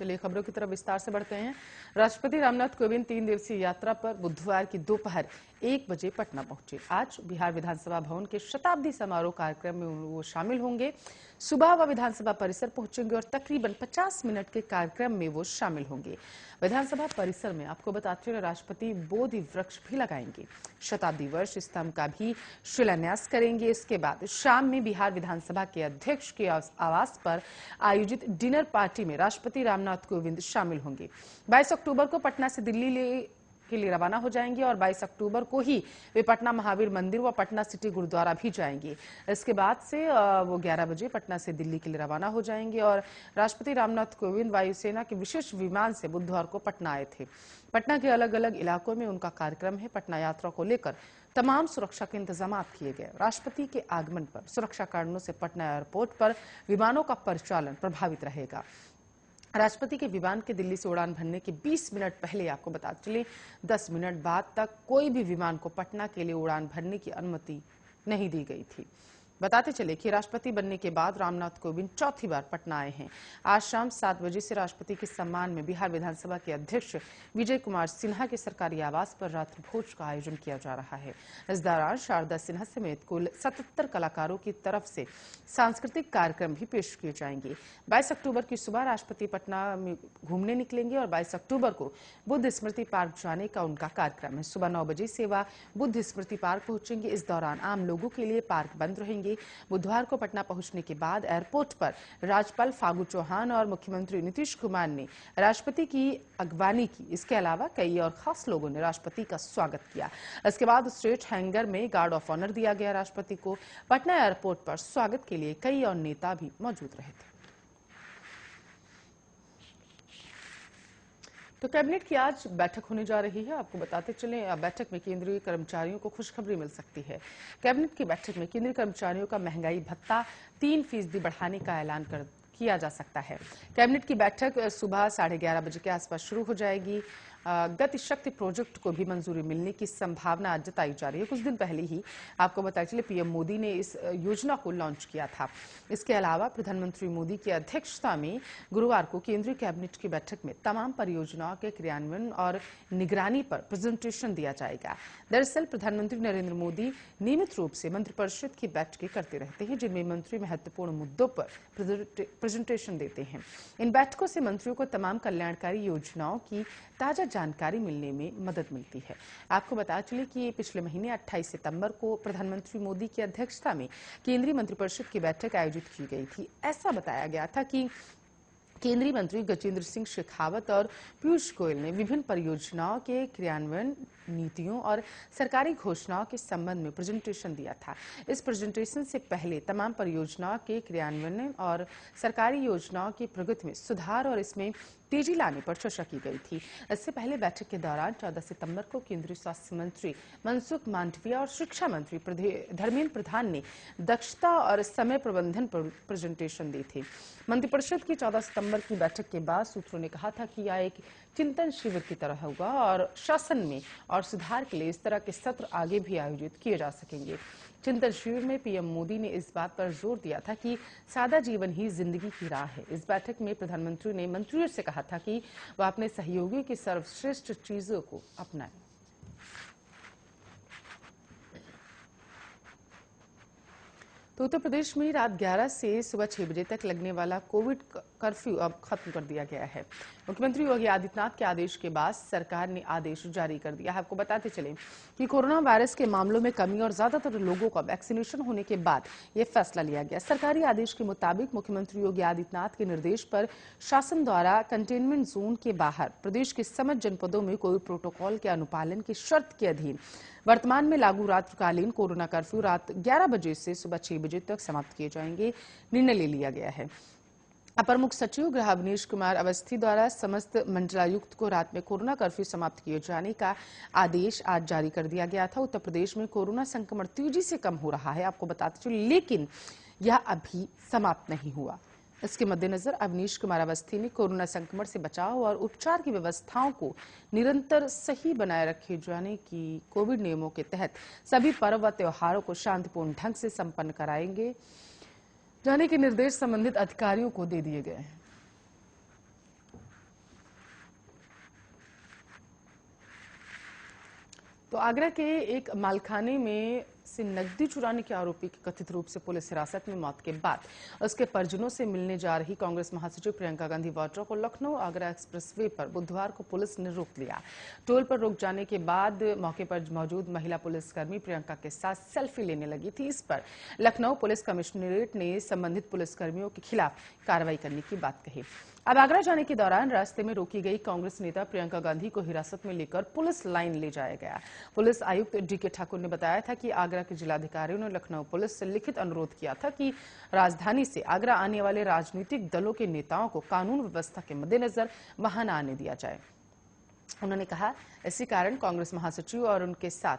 चलिए खबरों की तरफ विस्तार से बढ़ते हैं। राष्ट्रपति रामनाथ कोविंद 3 दिवसीय यात्रा पर बुधवार की दोपहर 1 बजे पटना पहुंचे। आज बिहार विधानसभा भवन के शताब्दी समारोह कार्यक्रम में वो शामिल होंगे। सुबह वह विधानसभा परिसर पहुंचेंगे और तकरीबन 50 मिनट के कार्यक्रम में वो शामिल होंगे। विधानसभा परिसर में आपको बताते हुए राष्ट्रपति बोधि वृक्ष भी लगाएंगे। शताब्दी वर्ष स्तंभ का भी शिलान्यास करेंगे। इसके बाद शाम में बिहार विधानसभा के अध्यक्ष के आवास पर आयोजित डिनर पार्टी में राष्ट्रपति रामनाथ कोविंद शामिल होंगे। 22 अक्टूबर को पटना से दिल्ली के लिए रवाना हो जाएंगे और 22 अक्टूबर को ही वे पटना महावीर मंदिर व पटना सिटी गुरुद्वारा भी जाएंगे। इसके बाद से वो 11 बजे पटना से दिल्ली के लिए रवाना हो जाएंगे और राष्ट्रपति रामनाथ कोविंद वायुसेना के विशेष विमान से बुधवार को पटना आए थे। पटना के अलग अलग इलाकों में उनका कार्यक्रम है। पटना यात्रा को लेकर तमाम सुरक्षा के इंतजाम किए गए। राष्ट्रपति के आगमन पर सुरक्षा कारणों से पटना एयरपोर्ट पर विमानों का परिचालन प्रभावित रहेगा। राष्ट्रपति के विमान के दिल्ली से उड़ान भरने के 20 मिनट पहले आपको बता चले 10 मिनट बाद तक कोई भी विमान को पटना के लिए उड़ान भरने की अनुमति नहीं दी गई थी। बताते चले कि राष्ट्रपति बनने के बाद रामनाथ कोविंद चौथी बार पटना आए हैं। आज शाम 7 बजे से राष्ट्रपति के सम्मान में बिहार विधानसभा के अध्यक्ष विजय कुमार सिन्हा के सरकारी आवास पर रात्रि भोज का आयोजन किया जा रहा है। इस दौरान शारदा सिन्हा समेत कुल 77 कलाकारों की तरफ से सांस्कृतिक कार्यक्रम भी पेश किए जाएंगे। 22 अक्टूबर की सुबह राष्ट्रपति पटना में घूमने निकलेंगे और 22 अक्टूबर को बुद्ध स्मृति पार्क जाने का उनका कार्यक्रम है। सुबह 9 बजे से वह बुद्ध स्मृति पार्क पहुंचेंगे। इस दौरान आम लोगों के लिए पार्क बंद रहेंगे। बुधवार को पटना पहुंचने के बाद एयरपोर्ट पर राज्यपाल फागू चौहान और मुख्यमंत्री नीतीश कुमार ने राष्ट्रपति की अगवानी की। इसके अलावा कई और खास लोगों ने राष्ट्रपति का स्वागत किया। इसके बाद स्ट्रेट हैंगर में गार्ड ऑफ ऑनर दिया गया। राष्ट्रपति को पटना एयरपोर्ट पर स्वागत के लिए कई और नेता भी मौजूद रहे थे। तो कैबिनेट की आज बैठक होने जा रही है। आपको बताते चलें बैठक में केंद्रीय कर्मचारियों को खुशखबरी मिल सकती है। कैबिनेट की बैठक में केंद्रीय कर्मचारियों का महंगाई भत्ता 3% बढ़ाने का ऐलान किया जा सकता है। कैबिनेट की बैठक सुबह 11:30 बजे के आसपास शुरू हो जाएगी। गति शक्ति प्रोजेक्ट को भी मंजूरी मिलने की संभावना जताई जा रही है। कुछ दिन पहले ही आपको बताया चले पीएम मोदी ने इस योजना को लॉन्च किया था। इसके अलावा प्रधानमंत्री मोदी की अध्यक्षता में गुरुवार को केंद्रीय कैबिनेट की बैठक में तमाम परियोजनाओं के क्रियान्वयन और निगरानी पर प्रेजेंटेशन दिया जाएगा। दरअसल प्रधानमंत्री नरेंद्र मोदी नियमित रूप से मंत्रिपरिषद की बैठकें करते रहते हैं, जिनमें मंत्री महत्वपूर्ण मुद्दों पर प्रेजेंटेशन देते हैं। इन बैठकों से मंत्रियों को तमाम कल्याणकारी योजनाओं की ताजा जानकारी मिलने में मदद मिलती है। आपको बता चले कि पिछले महीने 28 सितंबर को प्रधानमंत्री मोदी की अध्यक्षता में केंद्रीय मंत्रिपरिषद की बैठक आयोजित की गई थी। ऐसा बताया गया था कि केंद्रीय मंत्री गजेंद्र सिंह शेखावत और पीयूष गोयल ने विभिन्न परियोजनाओं के क्रियान्वयन, नीतियों और सरकारी घोषणाओं के संबंध में प्रेजेंटेशन दिया था। इस प्रेजेंटेशन से पहले तमाम परियोजनाओं के क्रियान्वयन और सरकारी योजनाओं की प्रगति में सुधार और इसमें तेजी लाने पर चर्चा की गई थी। इससे पहले बैठक के दौरान 14 सितंबर को केंद्रीय स्वास्थ्य मंत्री मनसुख मांडविया और शिक्षा मंत्री धर्मेंद्र प्रधान ने दक्षता और समय प्रबंधन पर प्रेजेंटेशन दी थी। मंत्रिपरिषद की 14 सितंबर की बैठक के बाद सूत्रों ने कहा था कि यह एक चिंतन शिविर की तरह होगा और शासन में और सुधार के लिए इस तरह के सत्र आगे भी आयोजित किए जा सकेंगे। चिंतन शिविर में पीएम मोदी ने इस बात पर जोर दिया था कि सादा जीवन ही जिंदगी की राह है। इस बैठक में प्रधानमंत्री ने मंत्रियों से कहा था कि वह अपने सहयोगियों की सर्वश्रेष्ठ चीजों को अपनाएं। तो उत्तर प्रदेश में रात 11 से सुबह 6 बजे तक लगने वाला कोविड कर्फ्यू अब खत्म कर दिया गया है। मुख्यमंत्री योगी आदित्यनाथ के आदेश के बाद सरकार ने आदेश जारी कर दिया है। आपको बताते चले कि कोरोना वायरस के मामलों में कमी और ज्यादातर लोगों का वैक्सीनेशन होने के बाद यह फैसला लिया गया। सरकारी आदेश के मुताबिक मुख्यमंत्री योगी आदित्यनाथ के निर्देश पर शासन द्वारा कंटेनमेंट जोन के बाहर प्रदेश के समस्त जनपदों में कोविड प्रोटोकॉल के अनुपालन की शर्त के अधीन वर्तमान में लागू रात्रिकालीन कोरोना कर्फ्यू रात 11 बजे से सुबह 6 बजे तक समाप्त किए जाएंगे। निर्णय ले लिया गया है। अपर मुख्य सचिव गृह अवनीश कुमार अवस्थी द्वारा समस्त मंडलायुक्त को रात में कोरोना कर्फ्यू समाप्त किए जाने का आदेश आज जारी कर दिया गया था। उत्तर प्रदेश में कोरोना संक्रमण तेजी से कम हो रहा है, आपको बताते चलिए, लेकिन यह अभी समाप्त नहीं हुआ। इसके मद्देनजर अवनीश कुमार अवस्थी ने कोरोना संक्रमण से बचाव और उपचार की व्यवस्थाओं को निरंतर सही बनाए रखे जाने की कोविड नियमों के तहत सभी पर्व व त्योहारों को शांतिपूर्ण ढंग से संपन्न कराएंगे जाने के निर्देश संबंधित अधिकारियों को दे दिए गए हैं। तो आगरा के एक मालखाने में से नकदी चुराने के आरोपी की कथित रूप से पुलिस हिरासत में मौत के बाद उसके परिजनों से मिलने जा रही कांग्रेस महासचिव प्रियंका गांधी वाड्रा को लखनऊ आगरा एक्सप्रेसवे पर बुधवार को पुलिस ने रोक लिया। टोल पर रोक जाने के बाद मौके पर मौजूद महिला पुलिसकर्मी प्रियंका के साथ सेल्फी लेने लगी थी। इस पर लखनऊ पुलिस कमिश्नरेट ने संबंधित पुलिसकर्मियों के खिलाफ कार्रवाई करने की बात कही। अब आगरा जाने के दौरान रास्ते में रोकी गई कांग्रेस नेता प्रियंका गांधी को हिरासत में लेकर पुलिस लाइन ले जाया गया। पुलिस आयुक्त डीके ठाकुर ने बताया था कि आगरा के जिलाधिकारियों ने लखनऊ पुलिस से लिखित अनुरोध किया था कि राजधानी से आगरा आने वाले राजनीतिक दलों के नेताओं को कानून व्यवस्था के मद्देनजर वहां न आने दिया जाए। उन्होंने कहा, इसी कारण कांग्रेस महासचिव और उनके साथ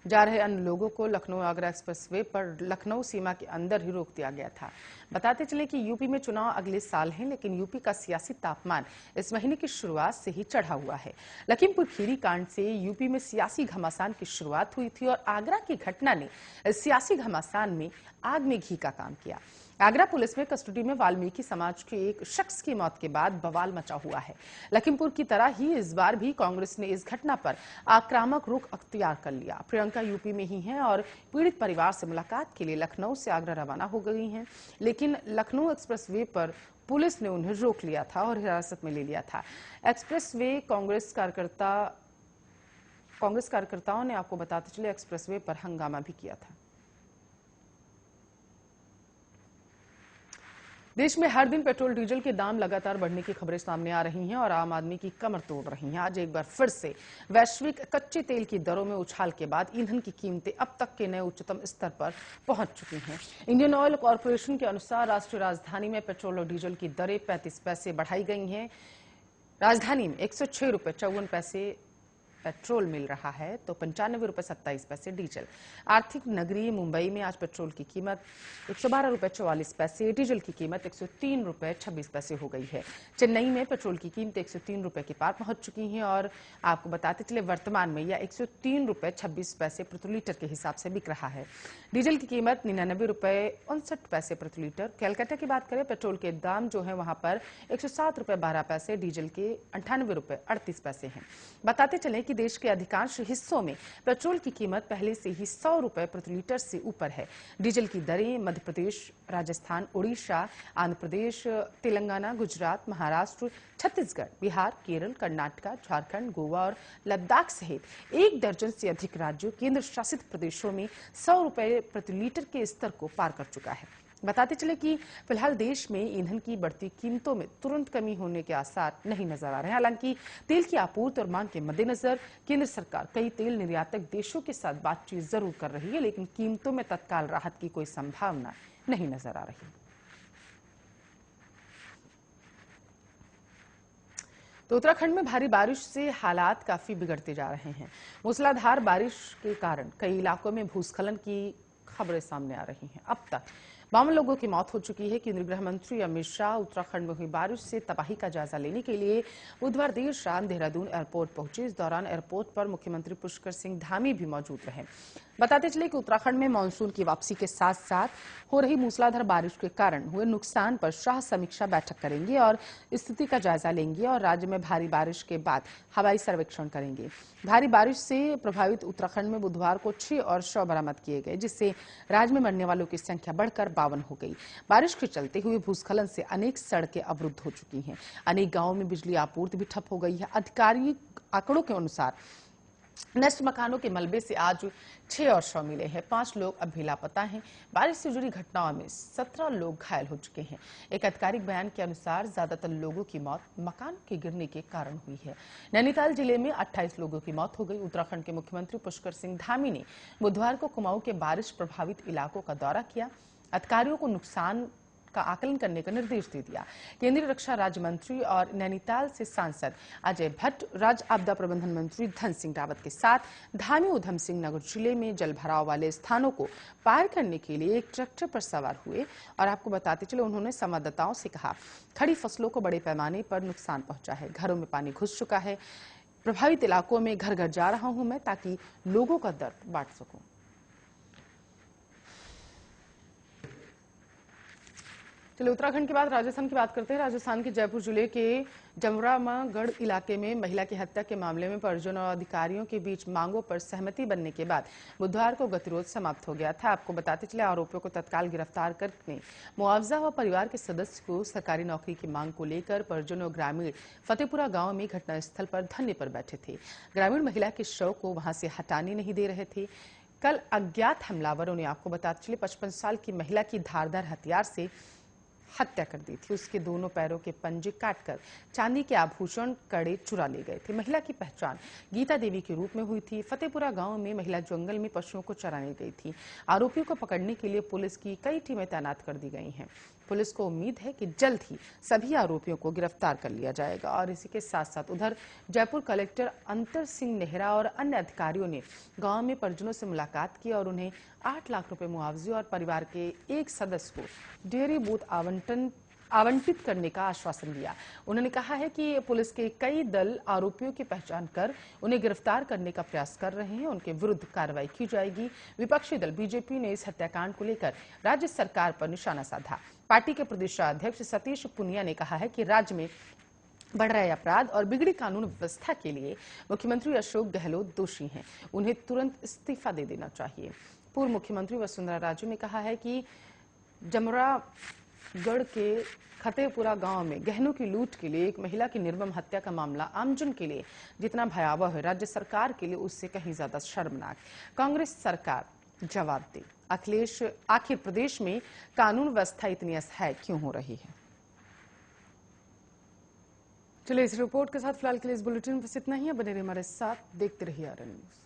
जा रहे अन्य लोगों को लखनऊ आगरा एक्सप्रेसवे पर लखनऊ सीमा के अंदर ही रोक दिया गया था। बताते चले कि यूपी में चुनाव अगले साल हैं, लेकिन यूपी का सियासी तापमान इस महीने की शुरुआत से ही चढ़ा हुआ है। लखीमपुर खीरी कांड से यूपी में सियासी घमासान की शुरुआत हुई थी और आगरा की घटना ने इस सियासी घमासान में आग में घी का काम किया। आगरा पुलिस में कस्टडी में वाल्मीकि समाज के एक शख्स की मौत के बाद बवाल मचा हुआ है। लखीमपुर की तरह ही इस बार भी कांग्रेस ने इस घटना पर आक्रामक रुख अख्तियार कर लिया। प्रियंका यूपी में ही हैं और पीड़ित परिवार से मुलाकात के लिए लखनऊ से आगरा रवाना हो गई हैं, लेकिन लखनऊ एक्सप्रेसवे पर पुलिस ने उन्हें रोक लिया था और हिरासत में ले लिया था। एक्सप्रेसवे कांग्रेस कार्यकर्ताओं ने, आपको बताते चले, एक्सप्रेसवे पर हंगामा भी किया था। देश में हर दिन पेट्रोल डीजल के दाम लगातार बढ़ने की खबरें सामने आ रही हैं और आम आदमी की कमर तोड़ रही हैं। आज एक बार फिर से वैश्विक कच्चे तेल की दरों में उछाल के बाद ईंधन की कीमतें अब तक के नए उच्चतम स्तर पर पहुंच चुकी हैं। इंडियन ऑयल कॉरपोरेशन के अनुसार राष्ट्रीय राजधानी में पेट्रोल और डीजल की दरें 35 पैसे बढ़ाई गई हैं। राजधानी में 106 रुपये 54 पैसे पेट्रोल मिल रहा है, तो 95 रुपये 27 पैसे डीजल। आर्थिक नगरी मुंबई में आज पेट्रोल की कीमत 112 रुपये 44 पैसे, डीजल की कीमत 103 रुपये 26 पैसे हो गई है। चेन्नई में पेट्रोल की कीमत 103 रुपये के पार पहुंच चुकी हैं और आपको बताते चले वर्तमान में यह 103 रुपये 26 पैसे प्रति लीटर के हिसाब से बिक रहा है। डीजल की कीमत 99 रुपये 59 पैसे प्रति लीटर। कैलकाटा की बात करें, पेट्रोल के दाम जो है वहां पर 107 रुपये 12 पैसे, डीजल के 98 रुपये 38 पैसे हैं। बताते चले कि देश के अधिकांश हिस्सों में पेट्रोल की कीमत पहले से ही 100 रुपये प्रति लीटर से ऊपर है। डीजल की दरें मध्य प्रदेश, राजस्थान, उड़ीसा, आंध्र प्रदेश, तेलंगाना, गुजरात, महाराष्ट्र, छत्तीसगढ़, बिहार, केरल, कर्नाटक, झारखंड, गोवा और लद्दाख सहित 1 दर्जन से अधिक राज्यों, केंद्र शासित प्रदेशों में 100 रुपये प्रति लीटर के स्तर को पार कर चुका है। बताते चले कि फिलहाल देश में ईंधन की बढ़ती कीमतों में तुरंत कमी होने के आसार नहीं नजर आ रहे हैं। हालांकि तेल की आपूर्ति और मांग के मद्देनजर केंद्र सरकार कई तेल निर्यातक देशों के साथ बातचीत जरूर कर रही है, लेकिन कीमतों में तत्काल राहत की कोई संभावना नहीं नजर आ रही। तो उत्तराखंड में भारी बारिश से हालात काफी बिगड़ते जा रहे हैं। मूसलाधार बारिश के कारण कई इलाकों में भूस्खलन की खबरें सामने आ रही हैं। अब तक 52 लोगों की मौत हो चुकी है। केंद्रीय गृह मंत्री अमित शाह उत्तराखंड में हुई बारिश से तबाही का जायजा लेने के लिए बुधवार देर शाम देहरादून एयरपोर्ट पहुंचे। इस दौरान एयरपोर्ट पर मुख्यमंत्री पुष्कर सिंह धामी भी मौजूद रहे। बताते चले कि उत्तराखंड में मानसून की वापसी के साथ साथ हो रही मूसलाधार बारिश के कारण हुए नुकसान पर शाह समीक्षा बैठक करेंगे और स्थिति का जायजा लेंगे और राज्य में भारी बारिश के बाद हवाई सर्वेक्षण करेंगे। भारी बारिश से प्रभावित उत्तराखंड में बुधवार को 6 और शव बरामद किए गए, जिससे राज्य में मरने वालों की संख्या बढ़कर 52 हो गई। बारिश के चलते हुए भूस्खलन से अनेक सड़कें अवरुद्ध हो चुकी हैं। अनेक गांवों में बिजली आपूर्ति भी ठप हो गई है। आधिकारिक आंकड़ों के अनुसार नष्ट मकानों के मलबे से आज 6 और शव मिले हैं। 5 लोग अब भी लापता हैं। बारिश से जुड़ी घटनाओं में 17 लोग घायल हो चुके हैं। एक आधिकारिक बयान के अनुसार ज्यादातर लोगों की मौत मकान के गिरने के कारण हुई है। नैनीताल जिले में 28 लोगों की मौत हो गई। उत्तराखंड के मुख्यमंत्री पुष्कर सिंह धामी ने बुधवार को कुमाऊं के बारिश प्रभावित इलाकों का दौरा किया। अधिकारियों को नुकसान का आकलन करने का निर्देश दे दिया। केंद्रीय रक्षा राज्य मंत्री और नैनीताल से सांसद अजय भट्ट, राज्य आपदा प्रबंधन मंत्री धन सिंह रावत के साथ धामी उधम सिंह नगर जिले में जलभराव वाले स्थानों को पार करने के लिए एक ट्रैक्टर पर सवार हुए और आपको बताते चले उन्होंने संवाददाताओं से कहा, खड़ी फसलों को बड़े पैमाने पर नुकसान पहुंचा है, घरों में पानी घुस चुका है। प्रभावित इलाकों में घर घर जा रहा हूं मैं ताकि लोगों का दर्द बांट सकूं। चलिए उत्तराखंड के बाद राजस्थान की बात करते हैं। राजस्थान के जयपुर जिले के जमरामागढ़ इलाके में महिला की हत्या के मामले में परिजनों और अधिकारियों के बीच मांगों पर सहमति बनने के बाद बुधवार को गतिरोध समाप्त हो गया था। आपको बताते चले आरोपियों को तत्काल गिरफ्तार करने, मुआवजा व परिवार के सदस्य को सरकारी नौकरी की मांग को लेकर परिजनों और ग्रामीण फतेहपुरा गांव में घटनास्थल पर धरने पर बैठे थे। ग्रामीण महिला के शव को वहां से हटाने नहीं दे रहे थे। कल अज्ञात हमलावरों ने, आपको बताते चले, 55 साल की महिला की धारदार हथियार से हत्या कर दी थी। उसके दोनों पैरों के पंजे काटकर चांदी के आभूषण कड़े चुरा ले गए थे। महिला की पहचान गीता देवी के रूप में हुई थी। फतेहपुरा गांव में महिला जंगल में पशुओं को चराने गई थी। आरोपियों को पकड़ने के लिए पुलिस की कई टीमें तैनात कर दी गई हैं। पुलिस को उम्मीद है कि जल्द ही सभी आरोपियों को गिरफ्तार कर लिया जाएगा। और इसी के साथ साथ उधर जयपुर कलेक्टर अंतर सिंह नेहरा और अन्य अधिकारियों ने गांव में परिजनों से मुलाकात की और उन्हें 8 लाख रुपए मुआवजे और परिवार के एक सदस्य को डेयरी बूथ आवंटित करने का आश्वासन दिया। उन्होंने कहा है कि पुलिस के कई दल आरोपियों की पहचान कर उन्हें गिरफ्तार करने का प्रयास कर रहे हैं। उनके विरुद्ध कार्रवाई की जाएगी। विपक्षी दल बीजेपी ने इस हत्याकांड को लेकर राज्य सरकार पर निशाना साधा। पार्टी के प्रदेशाध्यक्ष सतीश पुनिया ने कहा है कि राज्य में बढ़ रहे अपराध और बिगड़ी कानून व्यवस्था के लिए मुख्यमंत्री अशोक गहलोत दोषी हैं। उन्हें तुरंत इस्तीफा दे देना चाहिए। पूर्व मुख्यमंत्री वसुंधरा राजे ने कहा है कि जमरागढ़ के फतेहपुरा गांव में गहनों की लूट के लिए एक महिला की निर्मम हत्या का मामला आमजन के लिए जितना भयावह है, राज्य सरकार के लिए उससे कहीं ज्यादा शर्मनाक। कांग्रेस सरकार जवाब दे। अखिलेश, आखिर प्रदेश में कानून व्यवस्था इतनी असहाय क्यों हो रही है? चलिए इस रिपोर्ट के साथ फिलहाल के लिए इस बुलेटिन में बस इतना ही है। बने रहिए हमारे साथ, देखते रहिए आरएन न्यूज।